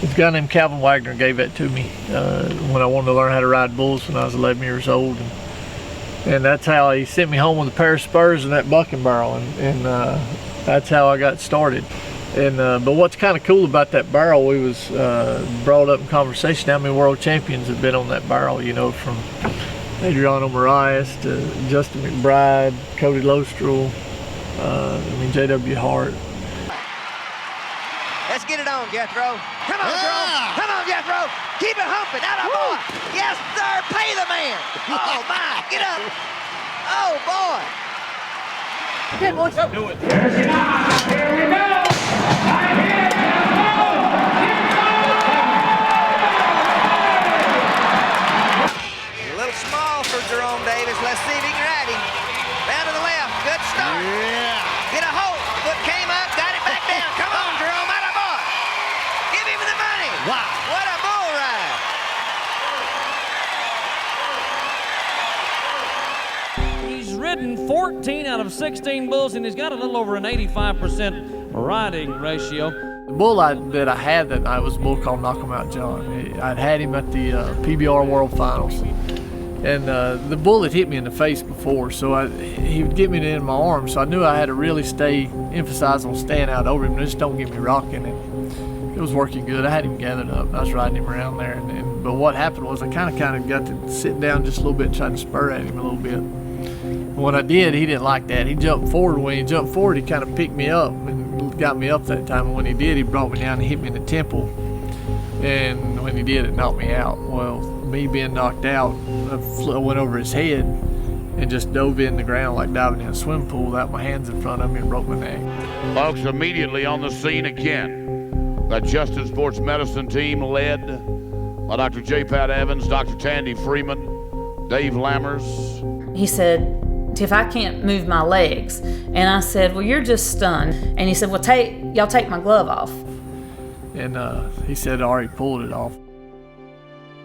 A guy named Calvin Wagner gave that to me when I wanted to learn how to ride bulls when I was 11 years old. And that's how he sent me home with a pair of spurs and that bucking barrel, and that's how I got started. And but what's kind of cool about that barrel, we was brought up in conversation how many world champions have been on that barrel, you know, from Adriano Moraes to Justin McBride, Cody Lostrel, J.W. Hart. Let's get it on, Jethro. Come on, Jerome. Come on, Jethro. Keep it humping. Out of boy. Yes, sir. Pay the man. Oh, my. Get up. Oh, boy. Get boys. Do it. Here we go. A little small for Jerome Davis. Let's see if he can ride him. Down to the left. Good start. Yeah. Get a hold. Foot came up. Got it back down. Come on, Jerome. Out of boy. Give him the money. Wow. What a bull ride. He's ridden 14 out of 16 bulls, and he's got a little over an 85% riding ratio. The bull that I had that night was a bull called Knock 'em Out John. I'd had him at the PBR World Finals. And the bull had hit me in the face before, so he would get me in my arms, so I knew I had to really emphasize on staying out over him, just don't get me rocking. And it was working good. I had him gathered up, and I was riding him around there. But what happened was I kind of got to sit down just a little bit and try to spur at him a little bit. And when I did, he didn't like that. He jumped forward. When he jumped forward, he kind of picked me up and got me up that time. And when he did, he brought me down and hit me in the temple. And when he did, it knocked me out. Well, me being knocked out, I went over his head and just dove in the ground like diving in a swimming pool without my hands in front of me and broke my neck. Folks, immediately on the scene again, the Justin Sports Medicine team led by Dr. J. Pat Evans, Dr. Tandy Freeman, Dave Lammers. He said, Tiff, I can't move my legs. And I said, well, you're just stunned. And he said, well, y'all take my glove off. And he said I already pulled it off.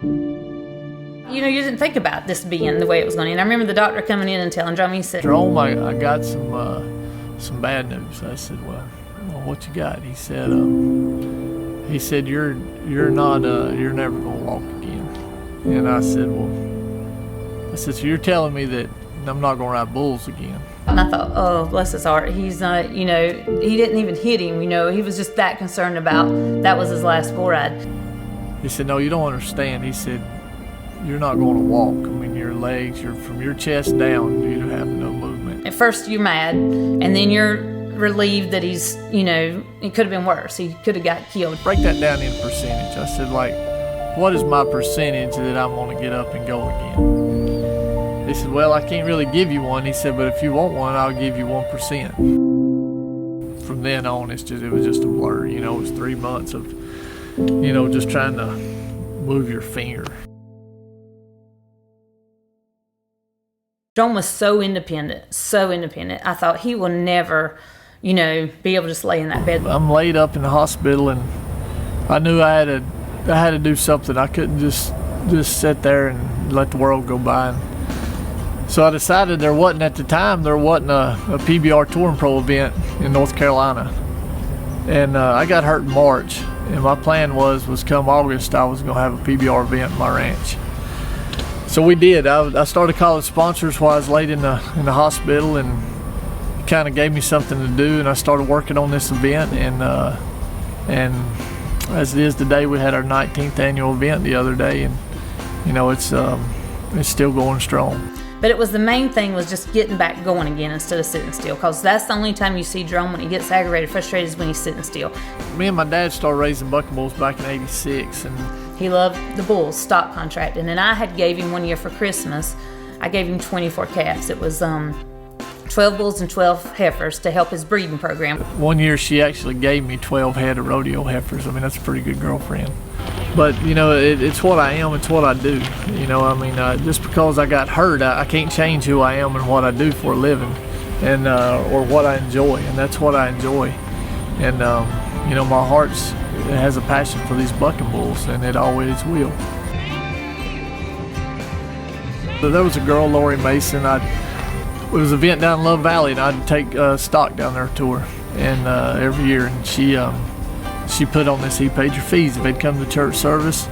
You know, you didn't think about this being the way it was going to end. I remember the doctor coming in and telling Jerome, he said, Jerome, I got some bad news. I said, well, what you got? He said you're never gonna walk again. And I said, so you're telling me that I'm not gonna ride bulls again? And I thought, oh, bless his heart. He's not, you know, he didn't even hit him, you know. He was just that concerned about that was his last bull ride. He said, no, you don't understand. He said, you're not going to walk. I mean, your legs, from your chest down, you have no movement. At first you're mad, and then you're relieved that he's, you know, it could have been worse. He could have got killed. Break that down in percentage. I said, like, what is my percentage that I'm going to get up and go again? He said, well, I can't really give you one. He said, but if you want one, I'll give you 1%. From then on, it was just a blur. You know, it was 3 months of, you know, just trying to move your finger. Jerome was so independent. I thought he will never, you know, be able to just lay in that bed. I'm laid up in the hospital, and I knew I had to do something. I couldn't just sit there and let the world go by. And so I decided there wasn't a PBR Tour and Pro event in North Carolina. And I got hurt in March, and my plan was come August I was going to have a PBR event in my ranch. So we did. I started calling sponsors while I was laid in the hospital, and it kind of gave me something to do, and I started working on this event. And as it is today, we had our 19th annual event the other day, and you know it's still going strong. But it was the main thing was just getting back going again instead of sitting still, because that's the only time you see Jerome when he gets aggravated, frustrated, is when he's sitting still. Me and my dad started raising bucking bulls back in '86, and he loved the bulls, stock contract. And then I had gave him one year for Christmas. I gave him 24 calves. It was 12 bulls and 12 heifers to help his breeding program. One year she actually gave me 12 head of rodeo heifers. I mean, that's a pretty good girlfriend. But, you know, it's what I am, it's what I do. You know, I mean, just because I got hurt, I can't change who I am and what I do for a living, and or what I enjoy, and that's what I enjoy. And, you know, my heart has a passion for these bucking bulls, and it always will. So there was a girl, Lori Mason. It was an event down in Love Valley, and I'd take stock down there to her, and every year, and she put on this, he paid your fees. If they'd come to church service,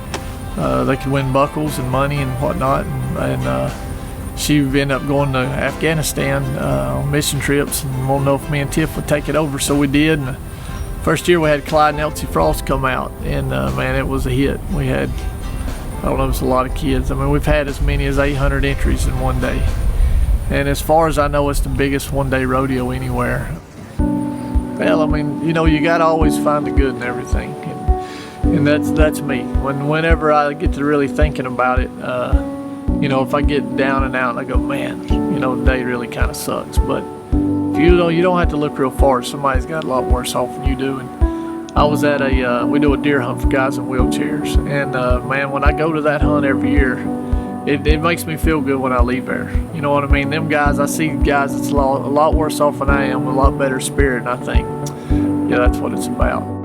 they could win buckles and money and whatnot. And she ended up going to Afghanistan on mission trips and wanted to know if me and Tiff would take it over. So we did. And the first year we had Clyde and Elsie Frost come out, and man, it was a hit. We had, I don't know, it was a lot of kids. I mean, we've had as many as 800 entries in one day. And as far as I know, it's the biggest one-day rodeo anywhere. Well, I mean, you know, you got to always find the good in everything. And that's me. Whenever I get to really thinking about it, you know, if I get down and out and I go, man, you know, the day really kind of sucks. But if you don't have to look real far. Somebody's got a lot worse off than you do. And I was at we do a deer hunt for guys in wheelchairs. And man, when I go to that hunt every year, it makes me feel good when I leave there. You know what I mean? Them guys, I see guys that's a lot worse off than I am, with a lot better spirit. And I think, yeah, that's what it's about.